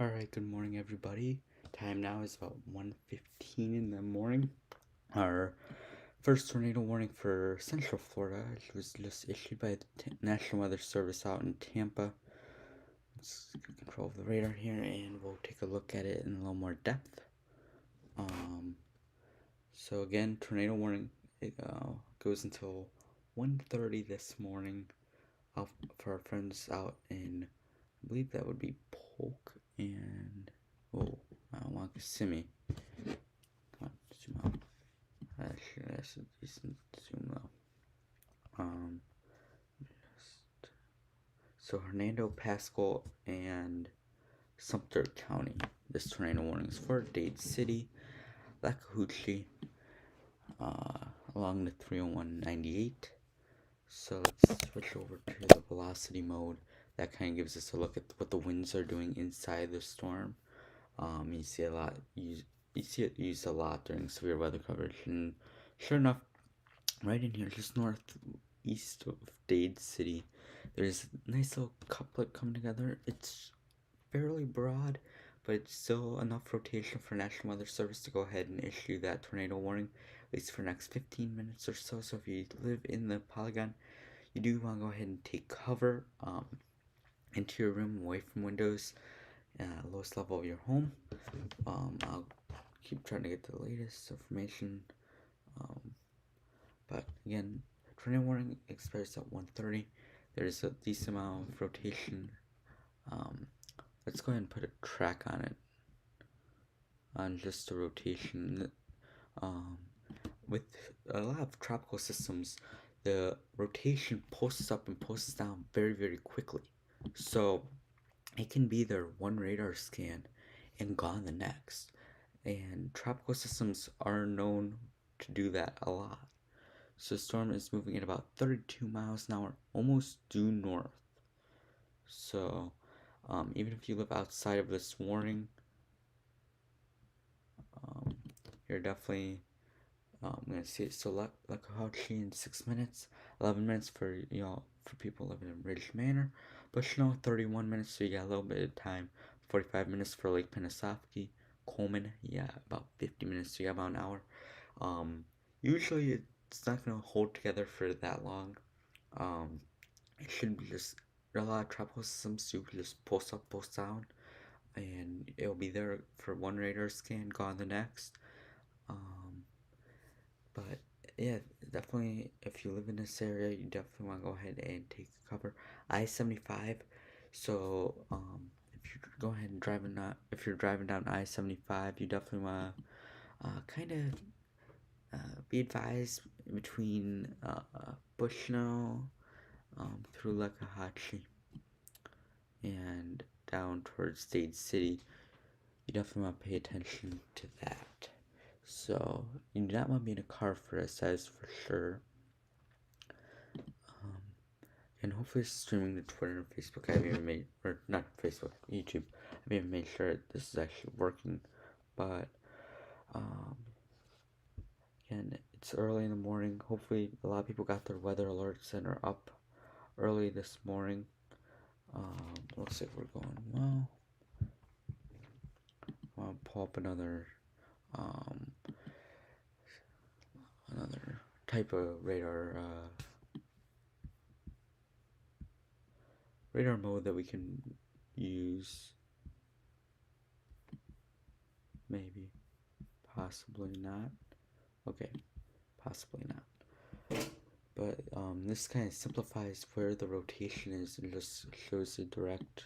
Alright, good morning everybody. Time now is about 1:15 in the morning. Our first tornado warning for Central Florida was just issued by the National Weather Service out in Tampa. Let's get control of the radar here and we'll take a look at it in a little more depth. So again, tornado warning goes until 1:30 this morning for our friends out in, I believe that would be Polk and Kissimmee. Come on, zoom out. Actually, that's a decent zoom though. So Hernando, Pascal, and Sumter County. This tornado warning is for Dade City, Lackahuchee, along the 30198. So let's switch over to the velocity mode. That kind of gives us a look at what the winds are doing inside the storm. You see a lot. You see it used a lot during severe weather coverage, and sure enough, right in here, just northeast of Dade City, there's a nice little couplet coming together. It's fairly broad, but it's still enough rotation for National Weather Service to go ahead and issue that tornado warning, at least for the next 15 minutes or so. So if you live in the polygon, you do want to go ahead and take cover into your room, away from windows, lowest level of your home. I'll keep trying to get the latest information. But again, tornado warning expires at 1:30. There's a decent amount of rotation. Let's go ahead and put a track on it, on just the rotation. With a lot of tropical systems, the rotation posts up and posts down very, very quickly. So it can be there one radar scan and gone the next. And tropical systems are known to do that a lot. So the storm is moving at about 32 miles an hour, almost due north. So even if you live outside of this warning, you're definitely gonna see it. So Lackahuchee in 6 minutes, 11 minutes for for people living in Ridge Manor, Bushnell 31 minutes, so you got a little bit of time. 45 minutes for Lake Pennsauken, Coleman, yeah, about 50 minutes, so you got about an hour. Usually it's not gonna hold together for that long. It should be just a lot of tropical systems do just post up, post down, and it'll be there for one radar scan, gone the next. But yeah, definitely if you live in this area, you definitely want to go ahead and take cover. I-75. So if you're going ahead and driving if you're driving down I-75, you definitely want to kind of be advised between Bushnell through Lackahatchee and down towards Dade City. You definitely want to pay attention to that. So you do not want to be in a car for this, that is for sure. And hopefully it's streaming to Twitter and Facebook. I haven't even made, or not Facebook, YouTube. I haven't even made sure this is actually working. But again, it's early in the morning. Hopefully a lot of people got their weather alerts and are up early this morning. Looks like we're going well. I'll pull up another type of radar mode that we can use. Maybe, possibly not. Okay, possibly not. But this kind of simplifies where the rotation is and just shows the direct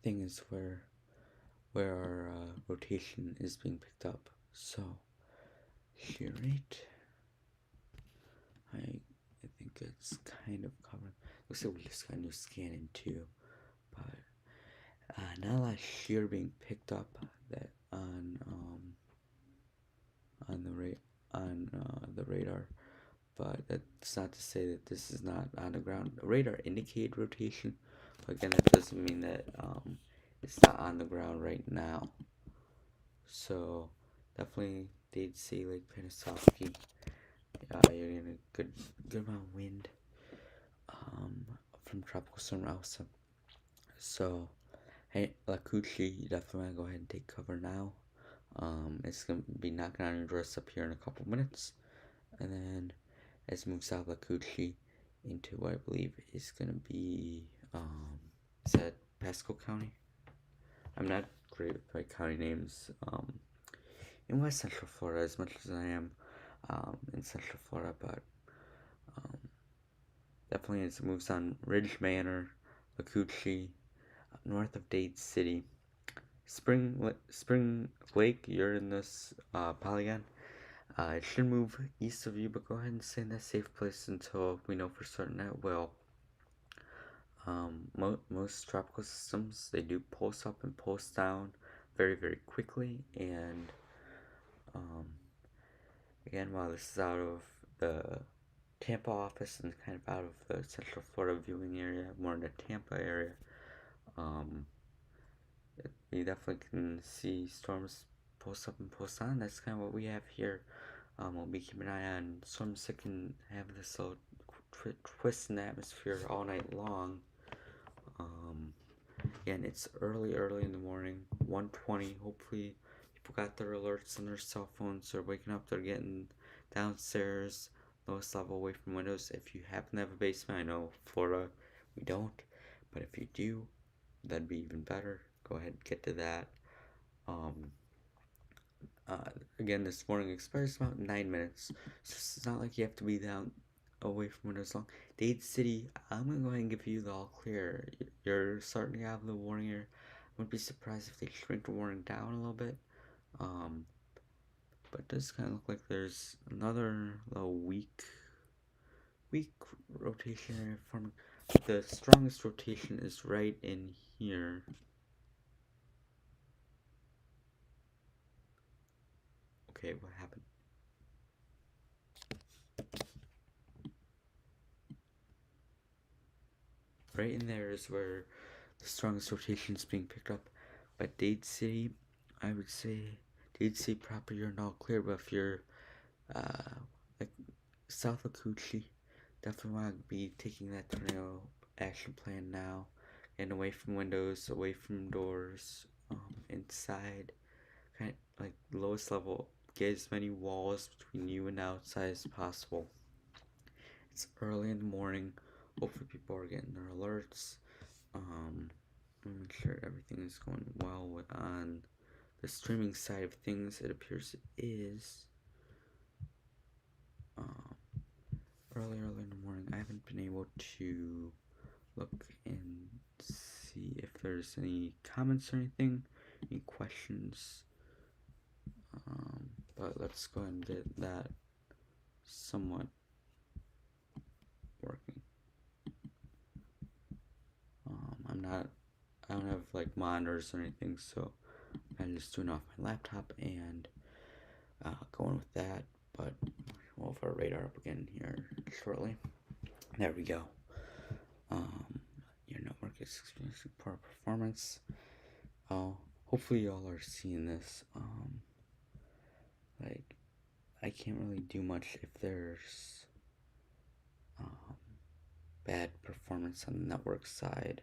thing is where our rotation is being picked up. So shear rate, I think it's kind of covered. Looks like we just got a new scan in too, but not a lot of shear being picked up that on the radar. But that's not to say that this is not on the ground. The radar indicated rotation, but again, that doesn't mean that it's not on the ground right now. So definitely Dade City, Lake Pennsauken. You're getting a good amount of wind from Tropical Storm Elsa. So Lakuchi, you definitely want to go ahead and take cover now. It's going to be knocking on your doors up here in a couple minutes. And then as it moves out of Lakuchi into what I believe is going to be, is that Pasco County? I'm not great with like county names in West Central Florida as much as I am in Central Florida, but um, definitely as it moves on Ridge Manor, Lakuchi, north of Dade City, Spring Lake. You're in this polygon. It should move east of you, but go ahead and stay in that safe place until we know for certain that it will. Most tropical systems, they do pulse up and pulse down very, very quickly, and um, again, while this is out of the Tampa office and kind of out of the Central Florida viewing area, more in the Tampa area, um, you definitely can see storms post up and post on. That's kind of what we have here. We'll be keeping an eye on storms that can have this little twist in the atmosphere all night long. Again, it's early in the morning, 1:20. Hopefully, people got their alerts on their cell phones. They're waking up. They're getting downstairs, lowest level away from windows. If you happen to have a basement, I know Florida, we don't, but if you do, that'd be even better. Go ahead and get to that. Um, Again, this morning expires about 9 minutes, so it's not like you have to be down away from windows long. Dade City, I'm gonna go ahead and give you the all clear. You're starting to have the warning here. I wouldn't be surprised if they shrink the warning down a little bit. But it does kind of look like there's another little weak rotation area forming. The strongest rotation is right in here. Okay, what happened? Right in there is where the strongest rotation is being picked up. But Dade City, I would say Dade City proper, you're not clear. But if you're like south of Coochie, definitely want to be taking that tornado action plan now. Getting away from windows, away from doors, inside, kind of like lowest level. Get as many walls between you and outside as possible. It's early in the morning. Hopefully, people are getting their alerts. Make sure everything is going well on the streaming side of things. It appears it is. Early in the morning. I haven't been able to look and see if there's any comments or anything, any questions. But let's go ahead and get that somewhat working. I don't have like monitors or anything, so I'm just doing off my laptop and going with that. But we'll have our radar up again here shortly. There we go. Your network is experiencing poor performance. Hopefully y'all are seeing this. Like, I can't really do much if there's bad performance on the network side,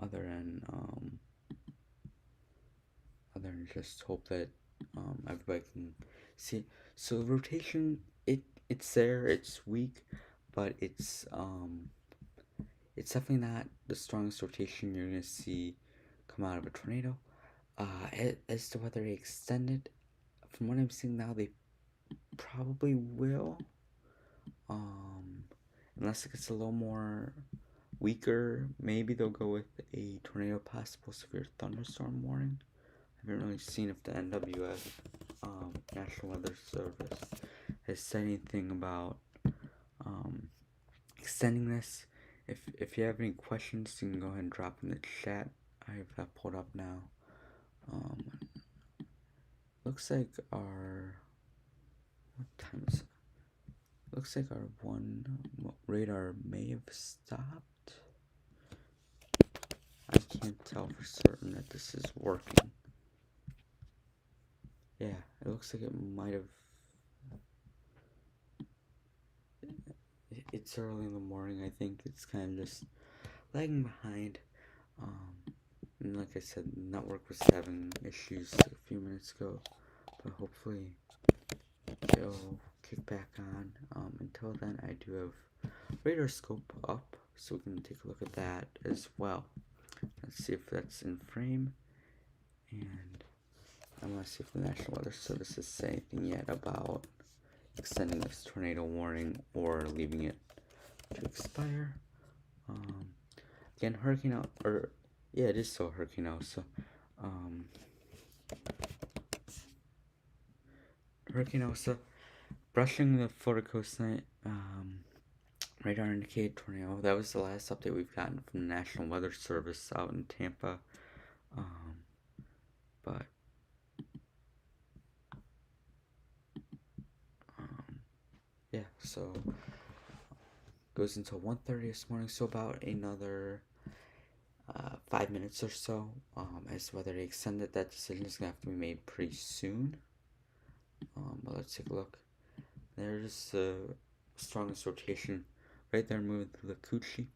other than just hope that everybody can see. So rotation, it's there. It's weak, but it's definitely not the strongest rotation you're gonna see come out of a tornado. As to whether they extend it, from what I'm seeing now, they probably will. Unless it gets a little more weaker, maybe they'll go with a tornado possible severe thunderstorm warning. I haven't really seen if the NWS, National Weather Service, has said anything about extending this. If you have any questions, you can go ahead and drop in the chat. I have that pulled up now. Looks like our, what time is it? Looks like our one radar may have stopped. I can't tell for certain that this is working. Yeah, it looks like it might have. It's early in the morning. I think it's kind of just lagging behind. And like I said, network was having issues a few minutes ago, but hopefully it'll kick back on. Until then, I do have radar scope up, so we can take a look at that as well. Let's see if that's in frame, and I want to see if the National Weather Service has said anything yet about extending this tornado warning or leaving it to expire. Again, it is still Hurricane Elsa. Hurricane Elsa brushing the Florida coastline. Radar indicated tornado. That was the last update we've gotten from the National Weather Service out in Tampa. But yeah, so goes until 1:30 this morning, so about another 5 minutes or so. As to whether they extend it, that decision is gonna have to be made pretty soon. But let's take a look. There's the strongest rotation right there, moving through the Coochie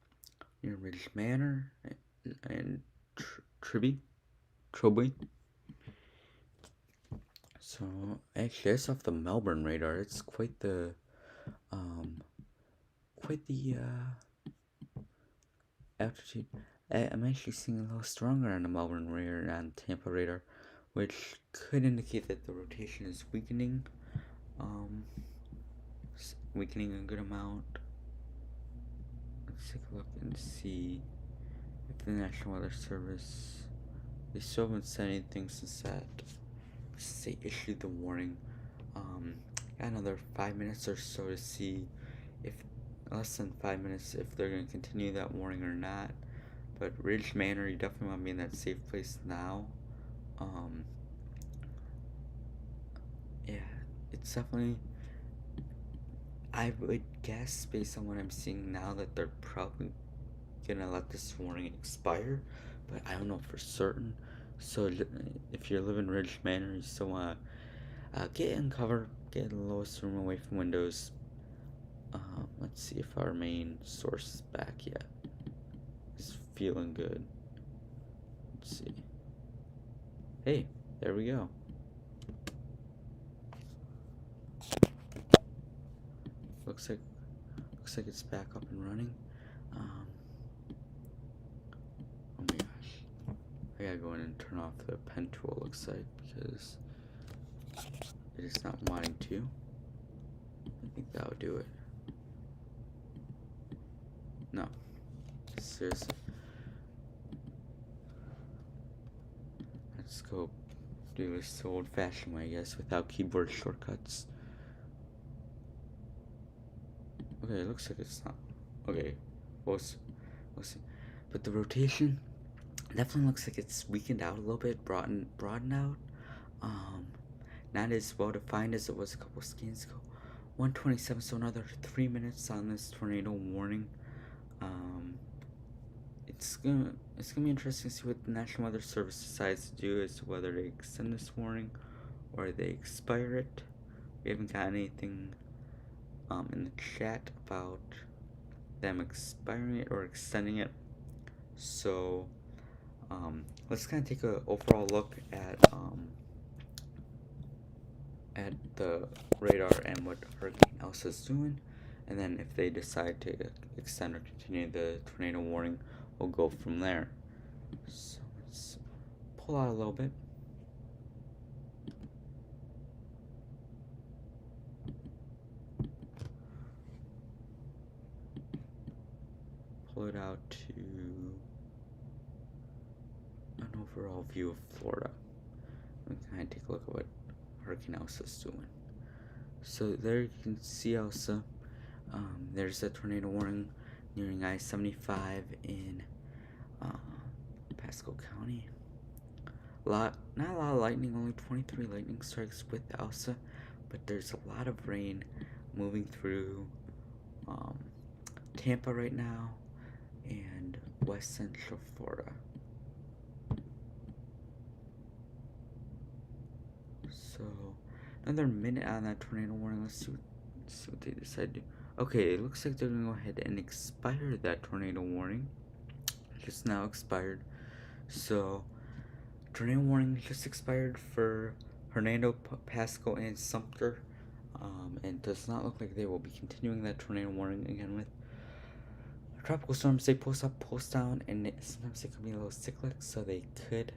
near Ridge Manor and Troby. So actually, that's off the Melbourne radar. It's quite the altitude. I'm actually seeing a little stronger on the Melbourne radar and on Tampa radar, which could indicate that the rotation is weakening. Weakening a good amount. Let's take a look and see if the National Weather Service, they still haven't said anything since they issued the warning. Got another 5 minutes or so to see if, less than 5 minutes, if they're going to continue that warning or not. But Ridge Manor, you definitely want to be in that safe place now. Yeah, it's definitely, I would guess, based on what I'm seeing now, that they're probably gonna let this warning expire, but I don't know for certain. So if you're living Ridge Manor, you still want to get in cover, get in the lowest room away from windows. Let's see if our main source is back yet. It's feeling good. Let's see. Hey, there we go. Looks like it's back up and running. Oh my gosh. I gotta go in and turn off the pen tool, looks like, because it is not wanting to. I think that would do it. No. Seriously. Let's go do this the old-fashioned way, I guess, without keyboard shortcuts. Okay, it looks like it's not. Okay, we'll see. But the rotation definitely looks like it's weakened out a little bit, broadened out. Not as well defined as it was a couple scans ago. 1:27, so another 3 minutes on this tornado warning. It's gonna be interesting to see what the National Weather Service decides to do, as to whether they extend this warning or they expire it. We haven't got anything in the chat about them expiring it or extending it. So let's kind of take a overall look at the radar and what Hurricane Elsa is doing, and then if they decide to extend or continue the tornado warning, we'll go from there. So let's pull out a little bit. Pull it out to an overall view of Florida. We can kind of take a look at what Hurricane Elsa is doing. So there you can see Elsa. There's a tornado warning nearing I-75 in Pasco County. Not a lot of lightning, only 23 lightning strikes with Elsa, but there's a lot of rain moving through Tampa right now and West Central Florida. So another minute on that tornado warning. Let's see what they decide to do. Okay, it looks like they're gonna go ahead and expire that tornado warning. Just now expired. So, tornado warning just expired for Hernando, Pasco, and Sumter. And does not look like they will be continuing that tornado warning again with tropical storms. They post up, post down, and sometimes they can be a little cyclic, so they could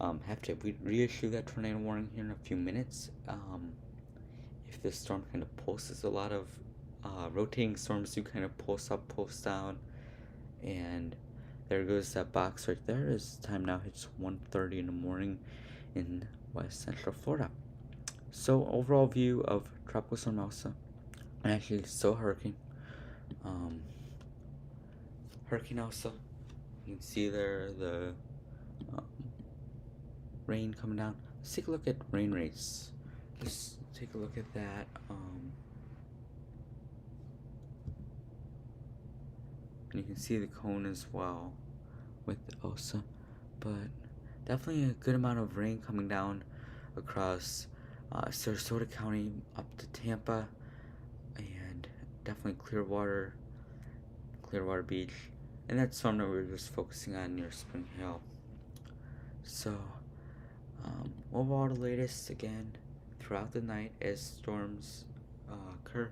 have to reissue that tornado warning here in a few minutes. If this storm kind of pulses, a lot of rotating storms do kind of pulse up, pulse down, and there goes that box right there. As time now hits 1:30 in the morning in West Central Florida. So overall view of Tropical Storm Elsa, and actually still hurricane. Um, Hurricane Elsa. You can see there the um, rain coming down. Let's take a look at rain rates. Let's take a look at that. And you can see the cone as well with Elsa, but definitely a good amount of rain coming down across Sarasota County up to Tampa, and definitely Clearwater Beach, and that storm that we were just focusing on near Spring Hill. So overall, the latest again throughout the night as storms occur.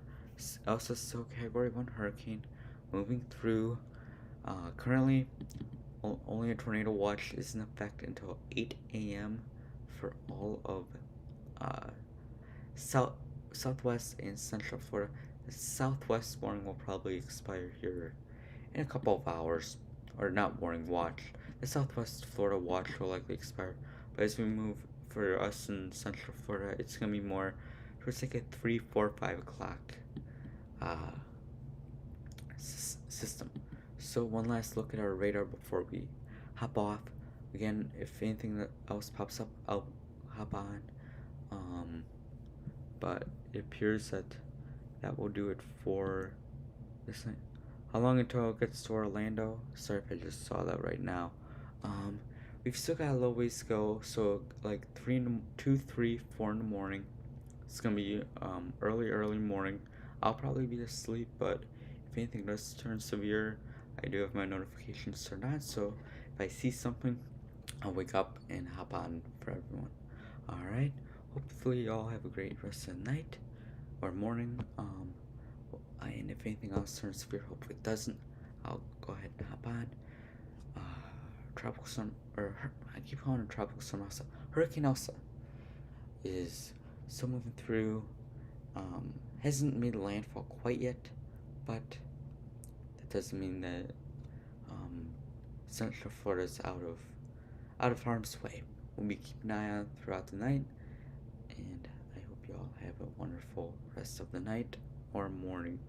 Elsa still Category 1 hurricane moving through. Currently, only a tornado watch is in effect until 8 a.m. for all of southwest and central Florida. The southwest warning will probably expire here in a couple of hours, or not warning, watch. The southwest Florida watch will likely expire, but as we move for us in central Florida, it's gonna be more towards like a 3, 4, 5 o'clock system. So one last look at our radar before we hop off. Again, if anything else pops up, I'll hop on. But it appears that will do it for this night. How long until it gets to Orlando? Sorry if I just saw that right now. We've still got a little ways to go, so like 2, 3, 4 in the morning. It's gonna be early morning. I'll probably be asleep, but if anything does turn severe, I do have my notifications turned on, so if I see something, I'll wake up and hop on for everyone. Alright, hopefully y'all have a great rest of the night or morning. And if anything else turns severe, hopefully it doesn't, I'll go ahead and hop on. Tropical storm, I keep calling it tropical storm Elsa. Hurricane Elsa is still moving through. Hasn't made landfall quite yet, but that doesn't mean that Central Florida's out of harm's way. We'll be keeping an eye on throughout the night, and I hope you all have a wonderful rest of the night or morning.